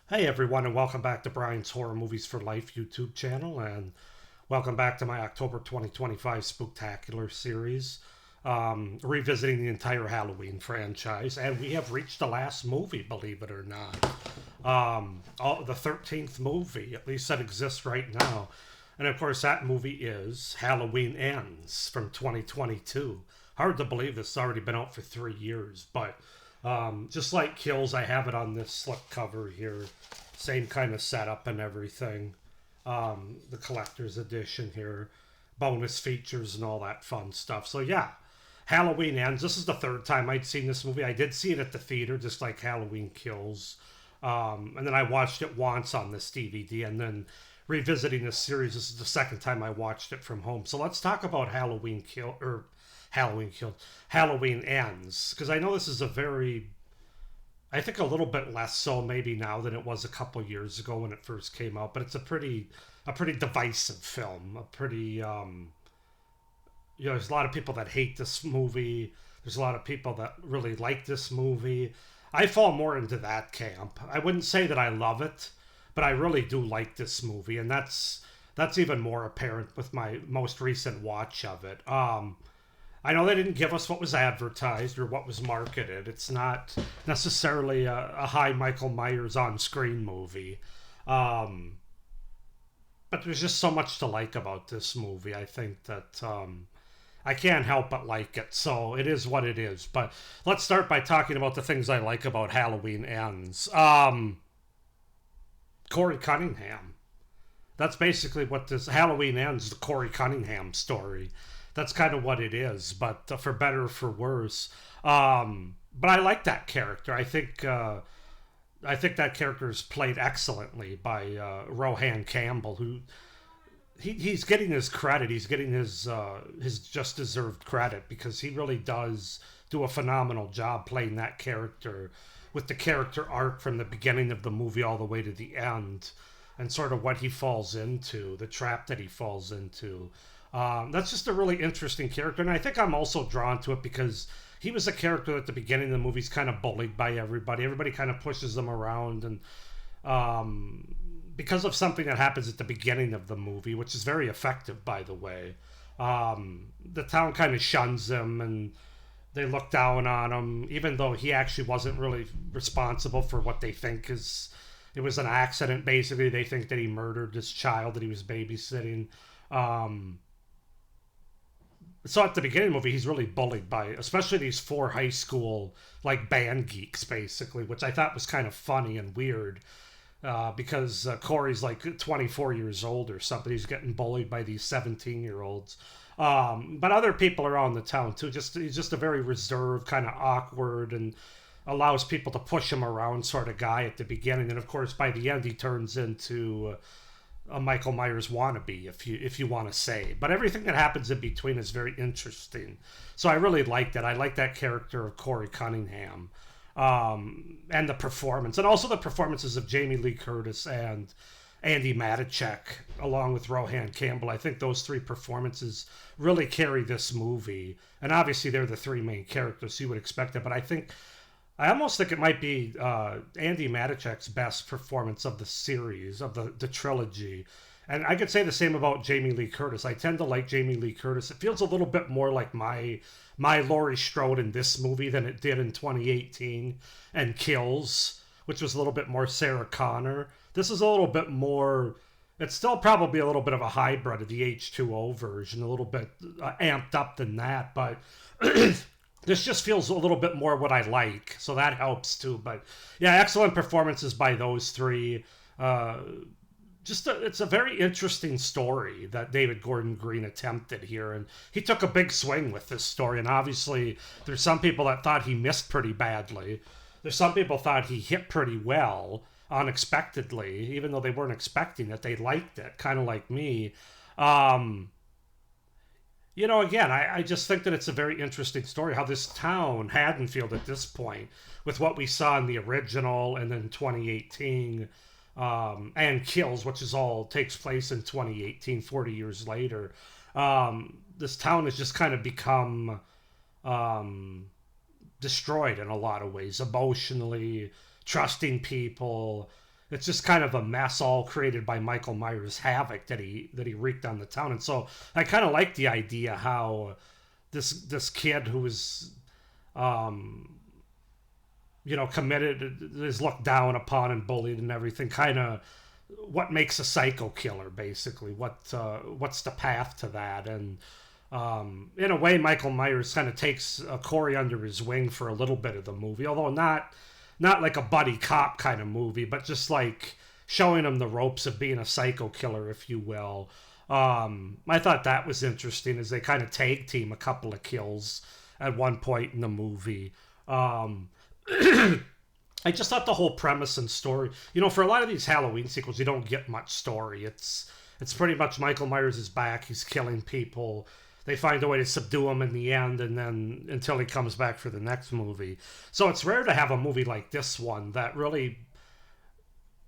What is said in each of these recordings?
Hey everyone, and welcome back to Brian's Horror Movies for Life YouTube channel, and welcome back to my October 2025 Spooktacular Series, revisiting the entire Halloween franchise. And we have reached the last movie, believe it or not. The 13th movie, at least that exists right now. And of course, that movie is Halloween Ends from 2022. Hard to believe this has already been out for 3 years, but just like Kills, I have it on this slip cover here. Same kind of setup and everything. The collector's edition here. Bonus features and all that fun stuff. So, yeah, Halloween Ends. This is the third time I'd seen this movie. I did see it at the theater, just like Halloween Kills. And then I watched it once on this DVD, and then revisiting this series, this is the second time I watched it from home. So let's talk about Halloween Kill, Halloween Ends, because I know this is I think a little bit less so maybe now than it was a couple years ago when it first came out, but it's a pretty divisive film, a pretty there's a lot of people that hate this movie. There's a lot of people that really like this movie. I fall more into that camp. I wouldn't say that I love it, but I really do like this movie, and that's even more apparent with my most recent watch of it. I know they didn't give us what was advertised or what was marketed. It's not necessarily a high Michael Myers on screen movie. Um, but there's just so much to like about this movie. I think that I can't help but like it. So it is what it is. But let's start by talking about the things I like about Halloween Ends. Corey Cunningham. That's basically what this Halloween Ends, the Corey Cunningham story. That's kind of what it is, but for better or for worse. But I like that character. I think that character is played excellently by Rohan Campbell, who he's getting his credit. He's getting his just deserved credit because he really does do a phenomenal job playing that character with the character arc from the beginning of the movie all the way to the end, and sort of what he falls into, the trap that he falls into. That's just a really interesting character, and I think I'm also drawn to it because he was a character at the beginning of the movie's kind of bullied by everybody. Everybody kind of pushes him around, and because of something that happens at the beginning of the movie, which is very effective, by the way, the town kind of shuns him and they look down on him, even though he actually wasn't really responsible for what they think is. It was an accident, basically. They think that he murdered this child that he was babysitting. Um, so at the beginning of the movie, he's really bullied by, especially these four high school like band geeks, basically, which I thought was kind of funny and weird because Corey's like 24 years old or something. He's getting bullied by these 17-year-olds. But other people around the town too. He's just a very reserved, kind of awkward, and allows people to push him around sort of guy at the beginning. And of course, by the end, he turns into a Michael Myers wannabe, if you want to say. But everything that happens in between is very interesting. So I really like that. I like that character of Corey Cunningham, and the performance, and also the performances of Jamie Lee Curtis and Andy Matichak, along with Rohan Campbell. I think those three performances really carry this movie. And obviously, they're the three main characters, so you would expect it. But I almost think it might be Andy Matichak's best performance of the series, of the trilogy. And I could say the same about Jamie Lee Curtis. I tend to like Jamie Lee Curtis. It feels a little bit more like my Laurie Strode in this movie than it did in 2018 and Kills, which was a little bit more Sarah Connor. This is a little bit more. It's still probably a little bit of a hybrid of the H2O version, a little bit amped up than that, but this just feels a little bit more what I like, so that helps too. But yeah, excellent performances by those three. Uh, it's a very interesting story that David Gordon Green attempted here, and he took a big swing with this story. And obviously, there's some people that thought he missed pretty badly. There's some people thought he hit pretty well, unexpectedly, even though they weren't expecting it. They liked it, kind of like me. Um, again, I just think that it's a very interesting story how this town, Haddonfield, at this point, with what we saw in the original and then 2018, and Kills, which is all takes place in 2018, 40 years later, this town has just kind of become um, destroyed in a lot of ways, emotionally, trusting people. it's just kind of a mess all created by Michael Myers' havoc that he wreaked on the town. And so I kind of like the idea how this kid who was um, committed, is looked down upon and bullied and everything, kind of what makes a psycho killer, basically. What's the path to that? And in a way, Michael Myers kind of takes Corey under his wing for a little bit of the movie, although not like a buddy cop kind of movie, but just like showing him the ropes of being a psycho killer, if you will. I thought that was interesting as they kind of tag team a couple of kills at one point in the movie. Um, I just thought the whole premise and story, for a lot of these Halloween sequels, you don't get much story. It's pretty much Michael Myers is back. He's killing people. They find a way to subdue him in the end, and then until he comes back for the next movie. So it's rare to have a movie like this one that really,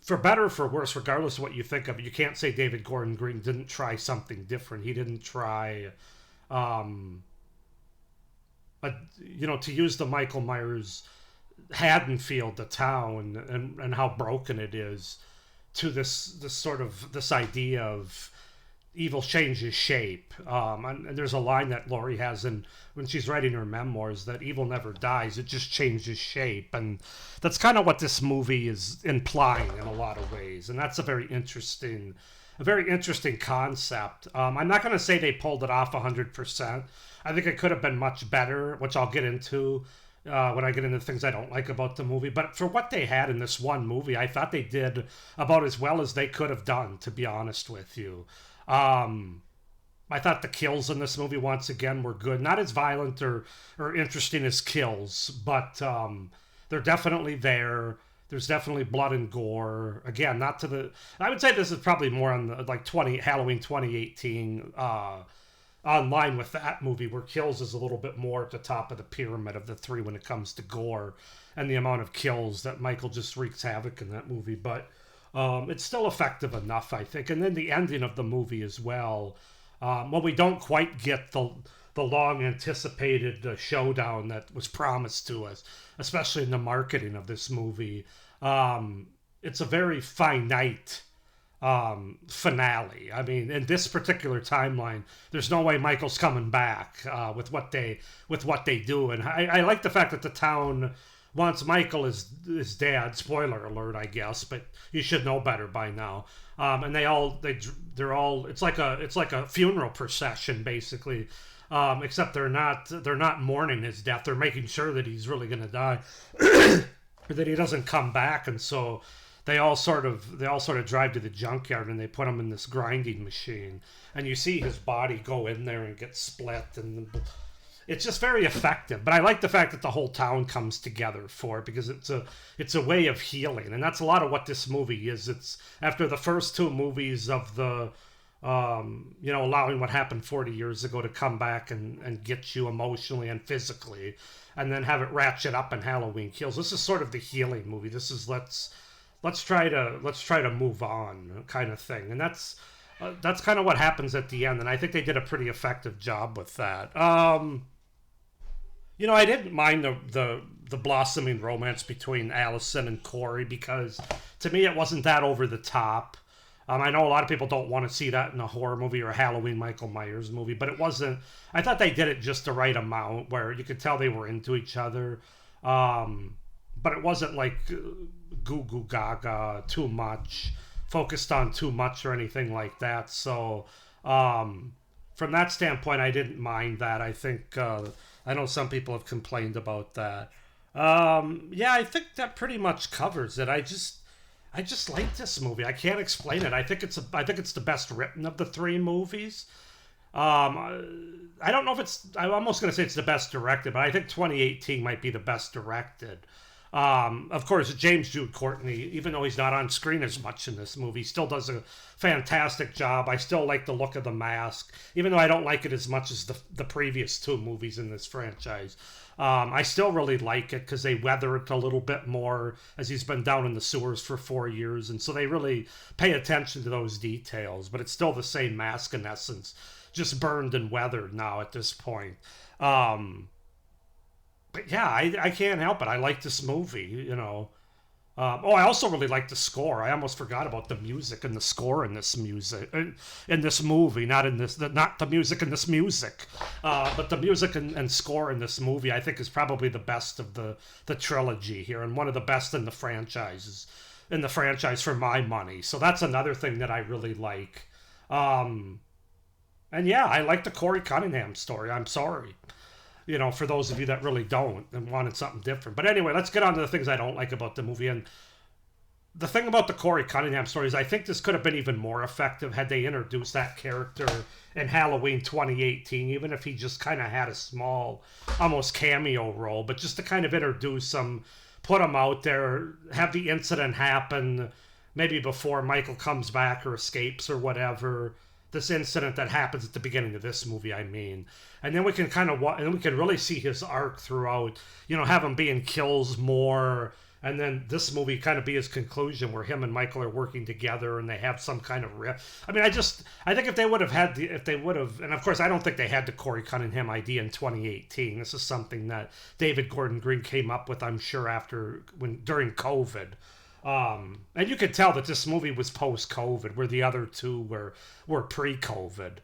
for better or for worse, regardless of what you think of it, you can't say David Gordon Green didn't try something different. He didn't try, um, to use the Michael Myers Haddonfield, the town, and how broken it is, to this sort of this idea of evil changes shape. And there's a line that Laurie has in when she's writing her memoirs, that evil never dies; it just changes shape, and that's kind of what this movie is implying in a lot of ways. And that's a very interesting concept. I'm not going to say they pulled it off 100%. I think it could have been much better, which I'll get into when I get into things I don't like about the movie. But for what they had in this one movie, I thought they did about as well as they could have done, to be honest with you. Um, I thought the kills in this movie, once again, were good. Not as violent or interesting as kills, but they're definitely there. There's definitely blood and gore. Again, not to the... I would say this is probably more on the, like, Halloween 2018, online with that movie, where kills is a little bit more at the top of the pyramid of the three when it comes to gore and the amount of kills that Michael just wreaks havoc in that movie. But it's still effective enough, I think. And then the ending of the movie as well. We don't quite get the long anticipated showdown that was promised to us, especially in the marketing of this movie. It's a very finite finale. I mean, in this particular timeline, there's no way Michael's coming back with what they do. And I like the fact that the town wants Michael as dad. Spoiler alert, I guess, but you should know better by now. And they're all it's like a funeral procession, basically. Except they're not mourning his death. They're making sure that he's really going to die, or that he doesn't come back. And so they all sort of drive to the junkyard and they put him in this grinding machine, and you see his body go in there and get split, and it's just very effective. But I like the fact that the whole town comes together for it, because it's a way of healing, and that's a lot of what this movie is. It's after the first two movies of the allowing what happened 40 years ago to come back and get you emotionally and physically, and then have it ratchet up in Halloween Kills. This is sort of the healing movie. This is let's try to move on kind of thing, and that's kind of what happens at the end. And I think they did a pretty effective job with that. I didn't mind the blossoming romance between Allison and Corey, because to me it wasn't that over the top. I know a lot of people don't want to see that in a horror movie or a Halloween Michael Myers movie, but it wasn't. I thought they did it just the right amount, where you could tell they were into each other. But it wasn't like goo goo gaga too much, focused on too much or anything like that. So from that standpoint, I didn't mind that. I think I know some people have complained about that. I think that pretty much covers it. I just like this movie. I can't explain it. I think it's the best written of the three movies. I don't know if I'm almost going to say it's the best directed, but I think 2018 might be the best directed. Of course, James Jude Courtney, even though he's not on screen as much in this movie, still does a fantastic job. I still like the look of the mask, even though I don't like it as much as the previous two movies in this franchise. I still really like it because they weather it a little bit more, as he's been down in the sewers for 4 years, and so they really pay attention to those details. But it's still the same mask in essence, just burned and weathered now at this point. But yeah, I can't help it. I like this movie. I also really like the score. I almost forgot about the music and the score in this in this movie, not the music in this music, but the music and score in this movie. I think is probably the best of the trilogy here, and one of the best in the franchise for my money. So that's another thing that I really like. Um, and yeah, I like the Corey Cunningham story. I'm sorry, for those of you that really don't and wanted something different. But anyway, let's get on to the things I don't like about the movie. And the thing about the Corey Cunningham story is I think this could have been even more effective had they introduced that character in Halloween 2018, even if he just kind of had a small, almost cameo role, but just to kind of introduce him, put him out there, have the incident happen maybe before Michael comes back or escapes or whatever. This incident that happens at the beginning of this movie, I mean, and then we can and we can really see his arc throughout. Have him being kills more, and then this movie kind of be his conclusion where him and Michael are working together and they have some kind of riff. I mean, I think if they would have and of course I don't think they had the Corey Cunningham idea in 2018. This is something that David Gordon Green came up with, I'm sure, during COVID. And you could tell that this movie was post-COVID, where the other two were pre-COVID.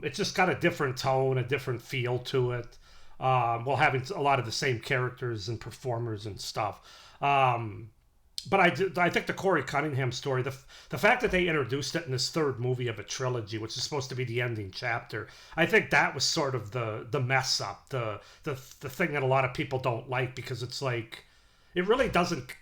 It just got a different tone, a different feel to it, while having a lot of the same characters and performers and stuff. But I think the Corey Cunningham story, the fact that they introduced it in this third movie of a trilogy, which is supposed to be the ending chapter, I think that was sort of the mess up, the thing that a lot of people don't like, because it's like it really doesn't.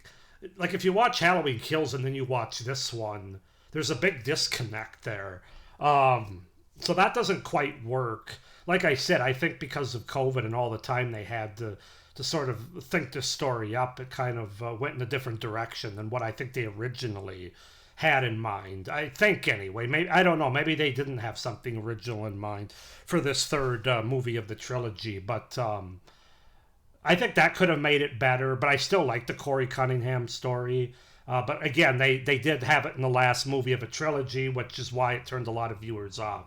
Like, if you watch Halloween Kills and then you watch this one, there's a big disconnect there. So that doesn't quite work. Like I said, I think because of COVID and all the time they had to sort of think this story up, it kind of went in a different direction than what I think they originally had in mind. I think, anyway. Maybe, I don't know. Maybe they didn't have something original in mind for this third movie of the trilogy, but I think that could have made it better, but I still like the Corey Cunningham story. But again, they did have it in the last movie of a trilogy, which is why it turned a lot of viewers off.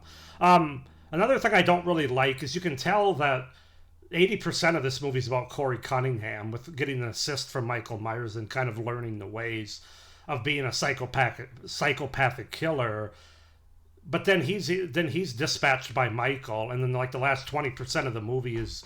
Another thing I don't really like is you can tell that 80% of this movie is about Corey Cunningham, with getting an assist from Michael Myers and kind of learning the ways of being a psychopathic killer. But then he's dispatched by Michael, and then like the last 20% of the movie is,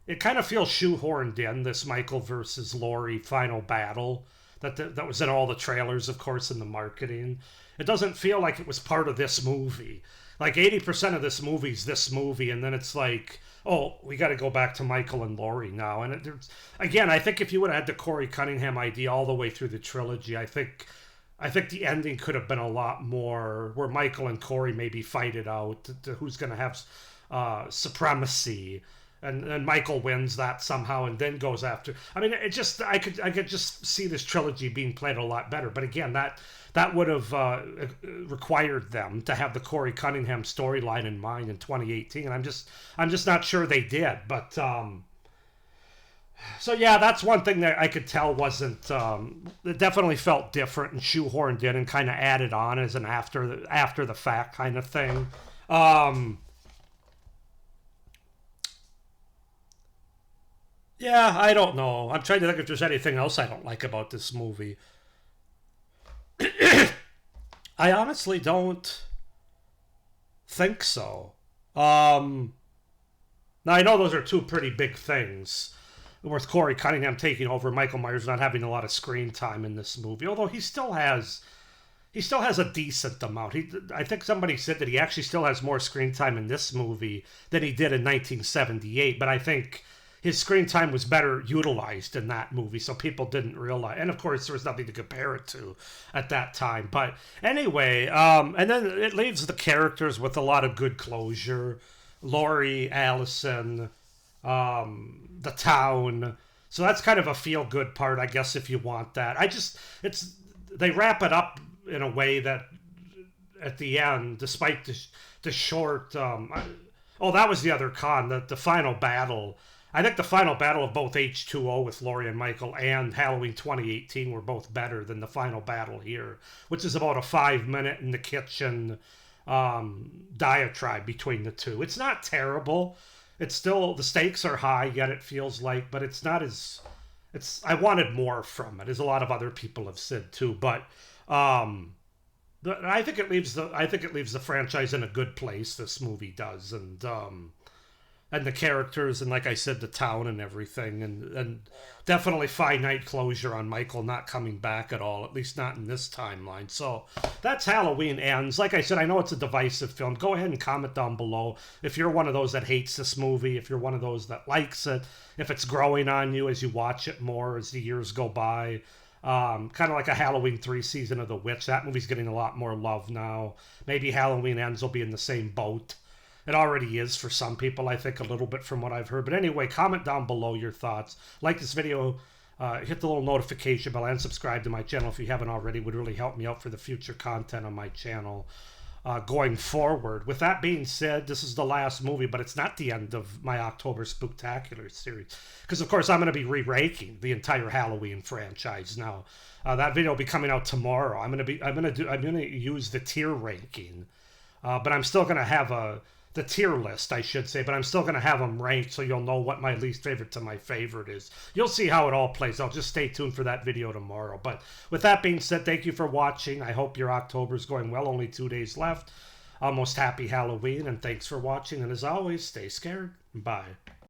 it kind of feels shoehorned in, this Michael versus Laurie final battle that was in all the trailers, of course, in the marketing. It doesn't feel like it was part of this movie. Like 80% of this movie's this movie, and then it's like, oh, we got to go back to Michael and Laurie now. And again, I think if you would have had the Corey Cunningham idea all the way through the trilogy, I think the ending could have been a lot more where Michael and Corey maybe fight it out to who's going to have supremacy. And Michael wins that somehow, and then goes after. I mean, I could just see this trilogy being played a lot better. But again, that would have required them to have the Corey Cunningham storyline in mind in 2018, and I'm just not sure they did. But so yeah, that's one thing that I could tell wasn't. It definitely felt different and shoehorned in and kind of added on as an after the fact kind of thing. Yeah, I don't know. I'm trying to think if there's anything else I don't like about this movie. I honestly don't think so. Now, I know those are two pretty big things. With Corey Cunningham taking over, Michael Myers not having a lot of screen time in this movie, although he still has a decent amount. I think somebody said that he actually still has more screen time in this movie than he did in 1978, but I think his screen time was better utilized in that movie, so people didn't realize. And of course, there was nothing to compare it to at that time. But anyway, and then it leaves the characters with a lot of good closure. Laurie, Allison, the town. So that's kind of a feel-good part, I guess, if you want that. They wrap it up in a way that at the end, despite the short. That was the other con, the final battle. I think the final battle of both H2O with Laurie and Michael and Halloween 2018 were both better than the final battle here, which is about a 5-minute in the kitchen diatribe between the two. It's not terrible. It's still, the stakes are high, yet it feels like, but it's not as I wanted more from it, as a lot of other people have said too. But um, I think it leaves the franchise in a good place. This movie does, and the characters, and like I said, the town and everything, and definitely finite closure on Michael not coming back at all, at least not in this timeline. So that's Halloween Ends. Like I said, I know it's a divisive film. Go ahead and comment down below if you're one of those that hates this movie, if you're one of those that likes it, if it's growing on you as you watch it more as the years go by. Kind of like a Halloween 3 season of The Witch. That movie's getting a lot more love now. Maybe Halloween Ends will be in the same boat. It already is for some people, I think, a little bit from what I've heard. But anyway, comment down below your thoughts. Like this video, hit the little notification bell, and subscribe to my channel if you haven't already. It would really help me out for the future content on my channel going forward. With that being said, this is the last movie, but it's not the end of my October Spooktacular series. Because, of course, I'm going to be re-ranking the entire Halloween franchise now. That video will be coming out tomorrow. I'm going to use the tier ranking. But I'm still going to have the tier list, I should say, but I'm still going to have them ranked so you'll know what my least favorite to my favorite is. You'll see how it all plays out. Just stay tuned for that video tomorrow. But with that being said, thank you for watching. I hope your October's going well. Only 2 days left. Almost happy Halloween, and thanks for watching. And as always, stay scared. Bye.